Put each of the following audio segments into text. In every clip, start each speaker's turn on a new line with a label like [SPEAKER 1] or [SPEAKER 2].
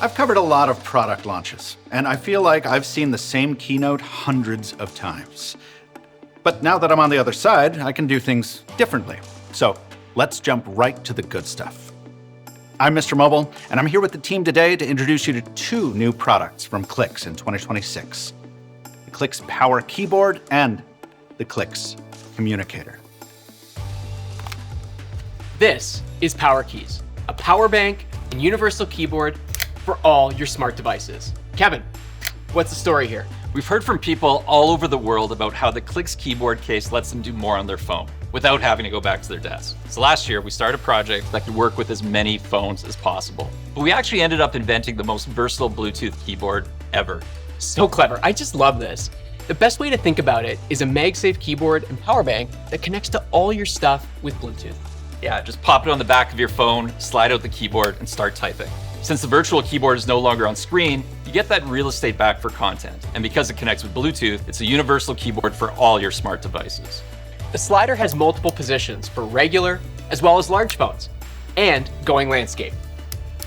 [SPEAKER 1] I've covered a lot of product launches, and I feel like I've seen the same keynote hundreds of times. But now that I'm on the other side, I can do things differently. So let's jump right to the good stuff. I'm Mr. Mobile, and I'm here with the team today to introduce you to two new products from Clix in 2026. The Clix Power Keyboard and the Clix Communicator.
[SPEAKER 2] This is Power Keys, a power bank and universal keyboard for all your smart devices. Kevin, what's the story here?
[SPEAKER 3] We've heard from people all over the world about how the Clix keyboard case lets them do more on their phone without having to go back to their desk. So last year, we started a project that could work with as many phones as possible. But we actually ended up inventing the most versatile Bluetooth keyboard ever.
[SPEAKER 2] So clever. I just love this. The best way to think about it is a MagSafe keyboard and power bank that connects to all your stuff with Bluetooth.
[SPEAKER 3] Yeah, just pop it on the back of your phone, slide out the keyboard, and start typing. Since the virtual keyboard is no longer on screen, you get that real estate back for content. And because it connects with Bluetooth, it's a universal keyboard for all your smart devices.
[SPEAKER 2] The slider has multiple positions for regular as well as large phones, and going landscape.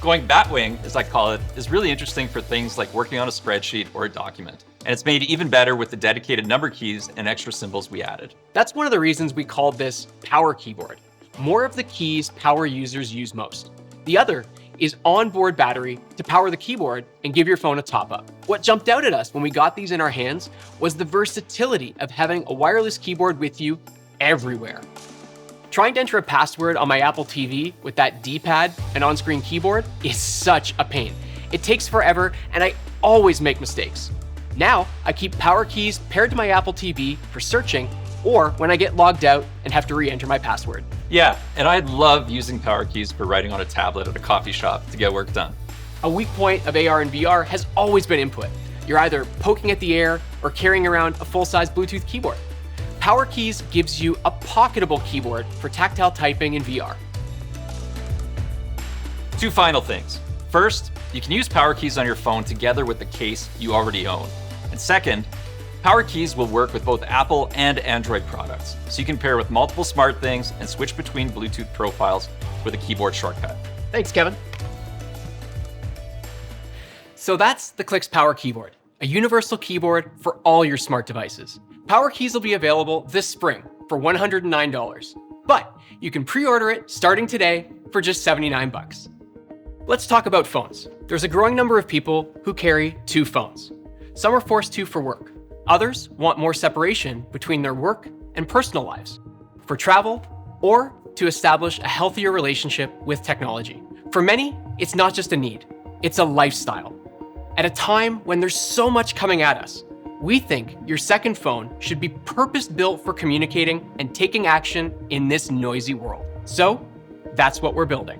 [SPEAKER 3] Going batwing, as I call it, is really interesting for things like working on a spreadsheet or a document. And it's made even better with the dedicated number keys and extra symbols we added.
[SPEAKER 2] That's one of the reasons we called this Power Keyboard. More of the keys power users use most. The other is onboard battery to power the keyboard and give your phone a top up. What jumped out at us when we got these in our hands was the versatility of having a wireless keyboard with you everywhere. Trying to enter a password on my Apple TV with that D-pad and on-screen keyboard is such a pain. It takes forever and I always make mistakes. Now I keep Power Keys paired to my Apple TV for searching or when I get logged out and have to re-enter my password.
[SPEAKER 3] Yeah, and I love using Power Keys for writing on a tablet at a coffee shop to get work done.
[SPEAKER 2] A weak point of AR and VR has always been input. You're either poking at the air or carrying around a full-size Bluetooth keyboard. Power Keys gives you a pocketable keyboard for tactile typing in VR.
[SPEAKER 3] Two final things. First, you can use Power Keys on your phone together with the case you already own. And second, Power Keys will work with both Apple and Android products, so you can pair with multiple SmartThings and switch between Bluetooth profiles with a keyboard shortcut.
[SPEAKER 2] Thanks, Kevin. So that's the Clix Power Keyboard, a universal keyboard for all your smart devices. Power Keys will be available this spring for $109, but you can pre-order it starting today for just $79. Let's talk about phones. There's a growing number of people who carry two phones. Some are forced to for work. Others want more separation between their work and personal lives, for travel, or to establish a healthier relationship with technology. For many, it's not just a need, it's a lifestyle. At a time when there's so much coming at us, we think your second phone should be purpose-built for communicating and taking action in this noisy world. So that's what we're building.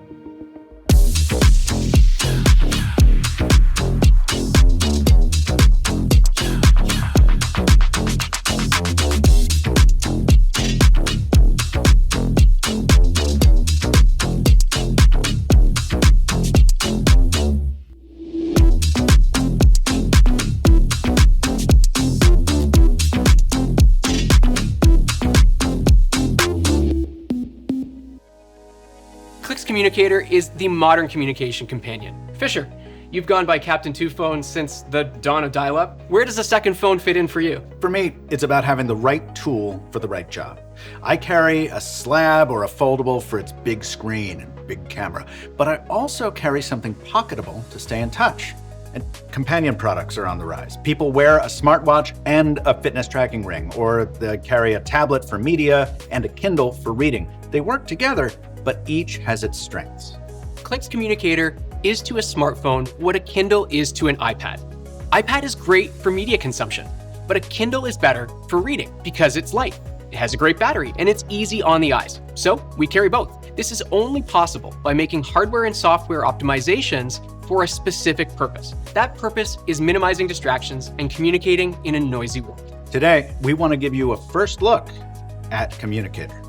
[SPEAKER 2] Clix Communicator is the modern communication companion. Fisher, you've gone by Captain Two Phones since the dawn of dial-up. Where does a second phone fit in for you?
[SPEAKER 1] For me, it's about having the right tool for the right job. I carry a slab or a foldable for its big screen and big camera, but I also carry something pocketable to stay in touch. And companion products are on the rise. People wear a smartwatch and a fitness tracking ring, or they carry a tablet for media and a Kindle for reading. They work together, but each has its strengths.
[SPEAKER 2] Clix Communicator is to a smartphone what a Kindle is to an iPad. iPad is great for media consumption, but a Kindle is better for reading because it's light. It has a great battery and it's easy on the eyes. So we carry both. This is only possible by making hardware and software optimizations for a specific purpose. That purpose is minimizing distractions and communicating in a noisy world.
[SPEAKER 1] Today, we want to give you a first look at Communicator.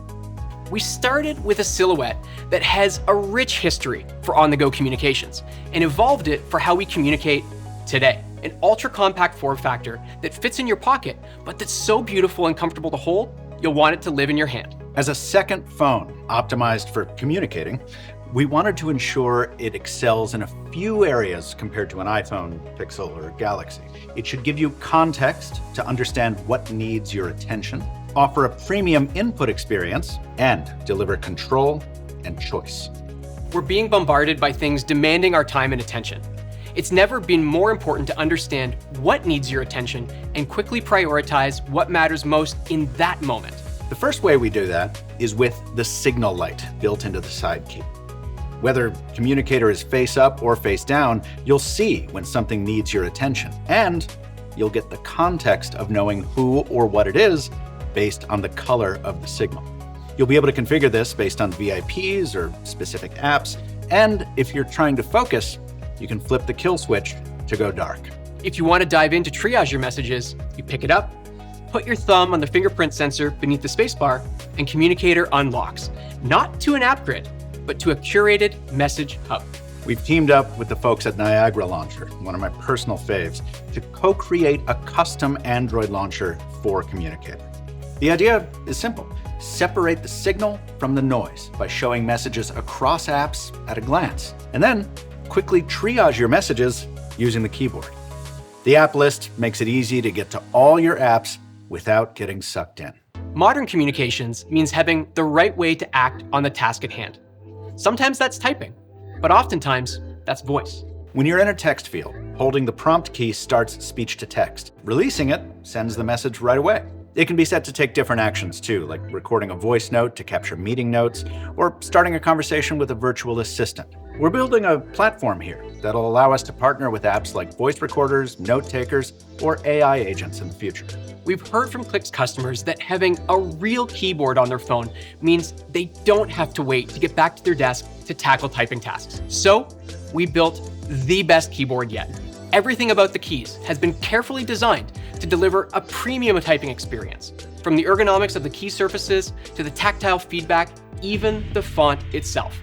[SPEAKER 2] We started with a silhouette that has a rich history for on-the-go communications and evolved it for how we communicate today. An ultra-compact form factor that fits in your pocket, but that's so beautiful and comfortable to hold, you'll want it to live in your hand.
[SPEAKER 1] As a second phone optimized for communicating, We wanted to ensure it excels in a few areas compared to an iPhone, Pixel, or Galaxy. It should give you context to understand what needs your attention, offer a premium input experience, and deliver control and choice.
[SPEAKER 2] We're being bombarded by things demanding our time and attention. It's never been more important to understand what needs your attention and quickly prioritize what matters most in that moment.
[SPEAKER 1] The first way we do that is with the signal light built into the side key. Whether Communicator is face up or face down, you'll see when something needs your attention, and you'll get the context of knowing who or what it is based on the color of the signal. You'll be able to configure this based on VIPs or specific apps, and if you're trying to focus, you can flip the kill switch to go dark.
[SPEAKER 2] If you want to dive in to triage your messages, you pick it up, put your thumb on the fingerprint sensor beneath the spacebar, and Communicator unlocks, not to an app grid, but to a curated message hub.
[SPEAKER 1] We've teamed up with the folks at Niagara Launcher, one of my personal faves, to co-create a custom Android launcher for Communicator. The idea is simple. Separate the signal from the noise by showing messages across apps at a glance, and then quickly triage your messages using the keyboard. The app list makes it easy to get to all your apps without getting sucked in.
[SPEAKER 2] Modern communications means having the right way to act on the task at hand. Sometimes that's typing, but oftentimes that's voice.
[SPEAKER 1] When you're in a text field, holding the prompt key starts speech to text. Releasing it sends the message right away. It can be set to take different actions too, like recording a voice note to capture meeting notes, or starting a conversation with a virtual assistant. We're building a platform here that'll allow us to partner with apps like voice recorders, note takers, or AI agents in the future.
[SPEAKER 2] We've heard from Clix customers that having a real keyboard on their phone means they don't have to wait to get back to their desk to tackle typing tasks. So we built the best keyboard yet. Everything about the keys has been carefully designed to deliver a premium typing experience. From the ergonomics of the key surfaces to the tactile feedback, even the font itself.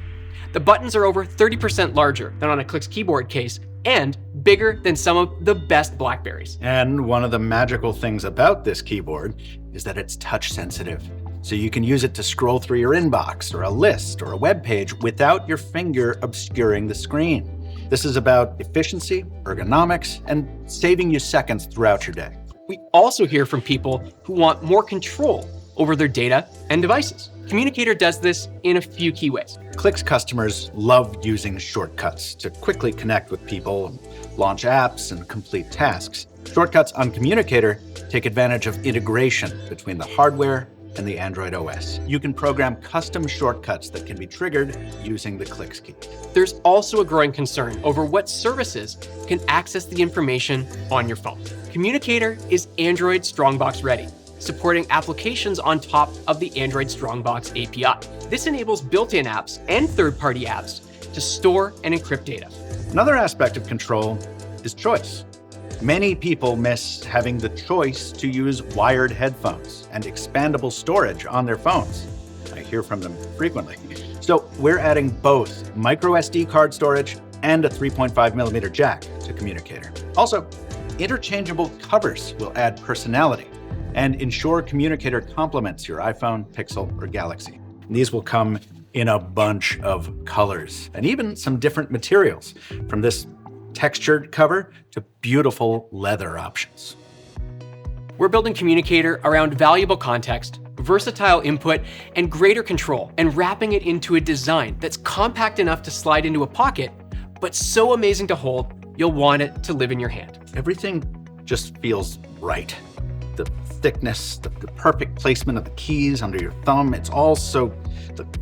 [SPEAKER 2] The buttons are over 30% larger than on a Clix keyboard case and bigger than some of the best Blackberries.
[SPEAKER 1] And one of the magical things about this keyboard is that it's touch sensitive. So you can use it to scroll through your inbox or a list or a web page without your finger obscuring the screen. This is about efficiency, ergonomics, and saving you seconds throughout your day.
[SPEAKER 2] We also hear from people who want more control over their data and devices. Communicator does this in a few key ways.
[SPEAKER 1] Clix customers love using shortcuts to quickly connect with people, launch apps, and complete tasks. Shortcuts on Communicator take advantage of integration between the hardware and the Android OS. You can program custom shortcuts that can be triggered using the Clix key.
[SPEAKER 2] There's also a growing concern over what services can access the information on your phone. Communicator is Android Strongbox ready, supporting applications on top of the Android Strongbox API. This enables built-in apps and third-party apps to store and encrypt data.
[SPEAKER 1] Another aspect of control is choice. Many people miss having the choice to use wired headphones and expandable storage on their phones. I hear from them frequently. So we're adding both micro SD card storage and a 3.5mm jack to Communicator. Also, interchangeable covers will add personality and ensure Communicator complements your iPhone, Pixel, or Galaxy. These will come in a bunch of colors and even some different materials, from this textured cover to beautiful leather options.
[SPEAKER 2] We're building Communicator around valuable context, versatile input, and greater control, and wrapping it into a design that's compact enough to slide into a pocket, but so amazing to hold, you'll want it to live in your hand.
[SPEAKER 1] Everything just feels right. The thickness, the perfect placement of the keys under your thumb, it's all so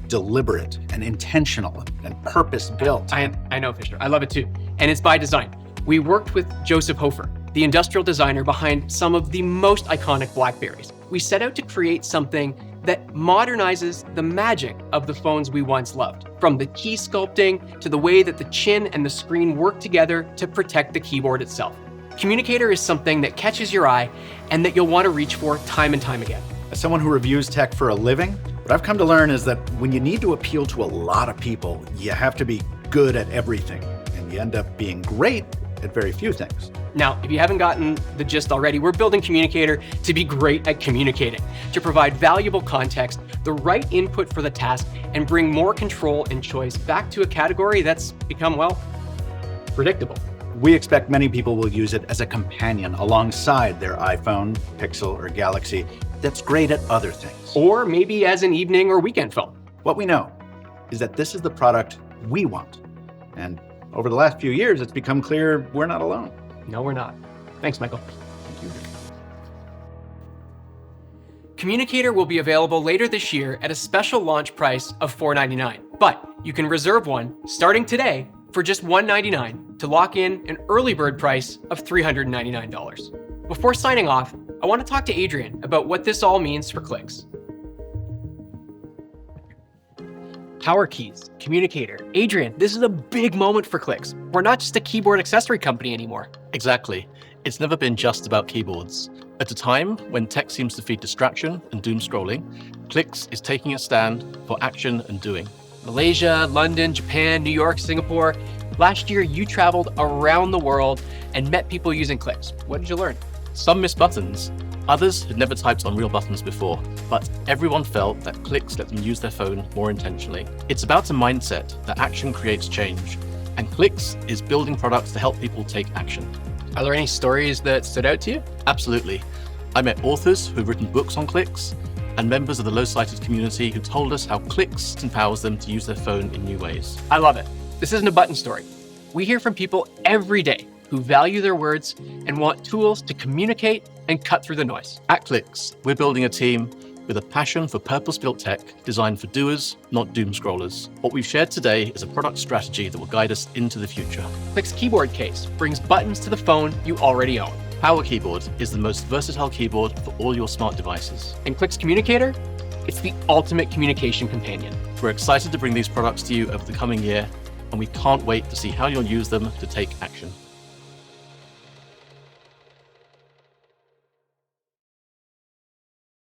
[SPEAKER 1] deliberate and intentional and purpose-built.
[SPEAKER 2] I know, Fisher. I love it too. And it's by design. We worked with Joseph Hofer, the industrial designer behind some of the most iconic Blackberries. We set out to create something that modernizes the magic of the phones we once loved, from the key sculpting to the way that the chin and the screen work together to protect the keyboard itself. Communicator is something that catches your eye and that you'll want to reach for time and time again.
[SPEAKER 1] As someone who reviews tech for a living, what I've come to learn is that when you need to appeal to a lot of people, you have to be good at everything. And you end up being great at very few things.
[SPEAKER 2] Now, if you haven't gotten the gist already, we're building Communicator to be great at communicating, to provide valuable context, the right input for the task, and bring more control and choice back to a category that's become, well, predictable.
[SPEAKER 1] We expect many people will use it as a companion alongside their iPhone, Pixel, or Galaxy that's great at other things.
[SPEAKER 2] Or maybe as an evening or weekend phone.
[SPEAKER 1] What we know is that this is the product we want. And over the last few years, it's become clear we're not alone.
[SPEAKER 2] No, we're not. Thanks, Michael.
[SPEAKER 1] Thank you.
[SPEAKER 2] Communicator will be available later this year at a special launch price of $499, but you can reserve one starting today for just $199 to lock in an early bird price of $399. Before signing off, I want to talk to Adrian about what this all means for Clicks. Power keys, Communicator. Adrian, this is a big moment for Clicks. We're not just a keyboard accessory company anymore.
[SPEAKER 4] Exactly. It's never been just about keyboards. At a time when tech seems to feed distraction and doom scrolling, Clicks is taking a stand for action and doing.
[SPEAKER 2] Malaysia, London, Japan, New York, Singapore. Last year, you traveled around the world and met people using Clicks. What did you learn?
[SPEAKER 4] Some missed buttons. Others had never typed on real buttons before, but everyone felt that Clicks let them use their phone more intentionally. It's about a mindset that action creates change, and Clicks is building products to help people take action.
[SPEAKER 2] Are there any stories that stood out to you?
[SPEAKER 4] Absolutely. I met authors who've written books on Clicks, and members of the low-sighted community who told us how Clicks empowers them to use their phone in new ways.
[SPEAKER 2] I love it. This isn't a button story. We hear from people every day who value their words and want tools to communicate and cut through the noise.
[SPEAKER 4] At Clicks, we're building a team with a passion for purpose-built tech designed for doers, not doom scrollers. What we've shared today is a product strategy that will guide us into the future.
[SPEAKER 2] Clicks keyboard case brings buttons to the phone you already own.
[SPEAKER 4] Power Keyboard is the most versatile keyboard for all your smart devices.
[SPEAKER 2] And Clicks Communicator, it's the ultimate communication companion.
[SPEAKER 4] We're excited to bring these products to you over the coming year, and we can't wait to see how you'll use them to take action.